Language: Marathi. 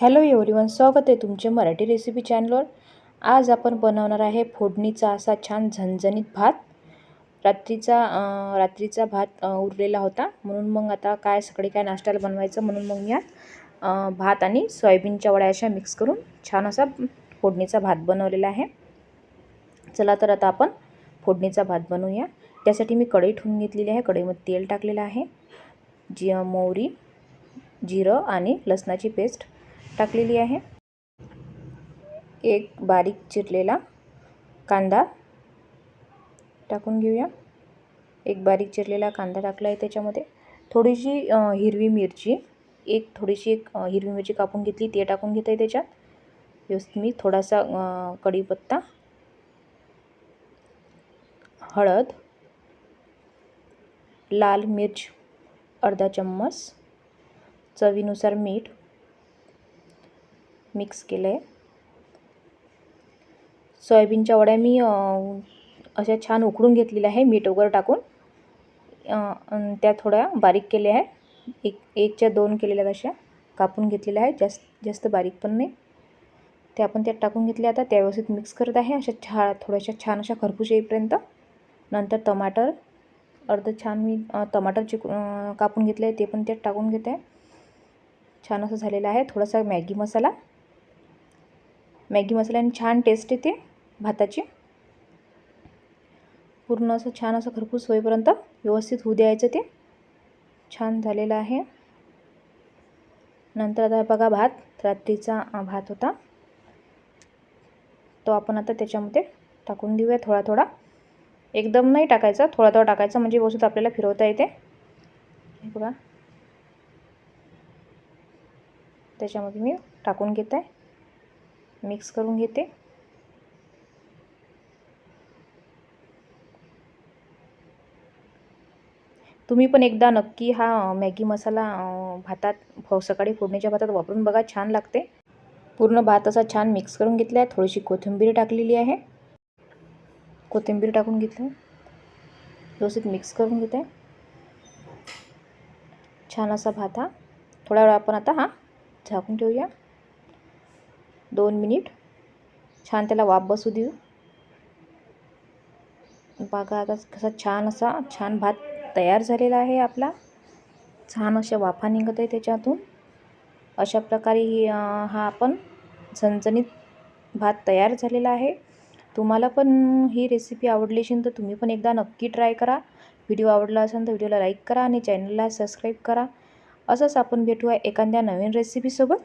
हॅलो एव्हरीवन, स्वागत आहे तुमचे मराठी रेसिपी चॅनलवर। आज आपण बनवणार आहे फोडणीचा असा छान झणझणीत भात। रात्रीचा भात उरलेला होता, म्हणून मग आता सकाळी काय नाश्त्याला बनवायचं म्हणून मग यात भात आणि सोयाबीनच्या वड्या अशा मिक्स करून छान असा फोडणीचा भात बनवलेला आहे। चला तर आता आपण फोडणीचा भात बनवूया। त्यासाठी मी कढई ठेवून घेतलेली आहे। कढईमध्ये तेल टाकलेलं आहे। मोहरी, जिरं आणि लसणाची पेस्ट टाकलेली आहे। एक बारीक चिरलेला कांदा टाकून घेऊया। एक बारीक चिरलेला कांदा टाकला आहे। त्याच्यामध्ये थोडीशी हिरवी मिरची हिरवी मिरची कापून घेतली, ते टाकून घेत आहे। त्याच्यात व्यवस्थित मी थोडासा कढीपत्ता, हळद, लाल मिर्च अर्धा चम्मच, चवीनुसार मीठ मिक्स केलं आहे। सोयाबीनच्या वड्या मी अशा छान उकडून घेतलेल्या आहे मीठ वगैरे टाकून। त्या थोड्या बारीक केल्या आहे। एकच्या दोन केलेल्या अशा कापून घेतलेल्या आहे, जास्त बारीक पण नाही। ते आपण त्यात टाकून घेतले। आता त्या व्यवस्थित मिक्स करत आहे अशा थोड्याशा छान अशा खरपूस येईपर्यंत। नंतर टमाटर मी टमाटर कापून घेतले आहे, ते पण त्यात टाकून घेत आहे। छान असं झालेलं आहे। थोडासा मॅगी मसाल्याने छान टेस्ट येते भाताची। पूर्ण असं छान असं खरपूस होईपर्यंत व्यवस्थित होऊ द्यायचं। ते छान झालेलं आहे। नंतर आता बघा, रात्रीचा भात होता तो आपण आता त्याच्यामध्ये टाकून देऊया थोडा थोडा। एकदम नाही टाकायचा, थोडा थोडा टाकायचा, म्हणजे व्यवस्थित आपल्याला फिरवता येते। हे बघा, त्याच्यामध्ये मी टाकून घेत आहे, मिक्स करून घेते। तुम्ही पण एकदा नक्की हा मॅगी मसाला सकाळी फोडणीच्या भातात वापरून बघा, छान लागते। पूर्ण भात असा छान मिक्स करून घेतला आहे। थोडीशी कोथिंबीर टाकलेली आहे, कोथिंबीर टाकून घेतली, व्यवस्थित मिक्स करून घेत आहे। छान असा भात थोडा वेळ आपण आता झाकून ठेवूया। 2 मिनिट छान त्याला वाफ बसू देऊ। बघा आता कसा छान भात तयार झालेला आहे आपला। छान अशा वाफा निघत आहे त्याच्यातून। अशा प्रकारे हा आपण झणझणीत भात तयार झालेला आहे। तुम्हाला पण ही रेसिपी आवडली असेल तर तुम्ही पण एकदा नक्की ट्राय करा। व्हिडिओ आवडला असेल तर व्हिडिओला लाईक करा आणि चॅनलला सबस्क्राईब करा। असंच आपण भेटूया एखाद्या नवीन रेसिपीसोबत।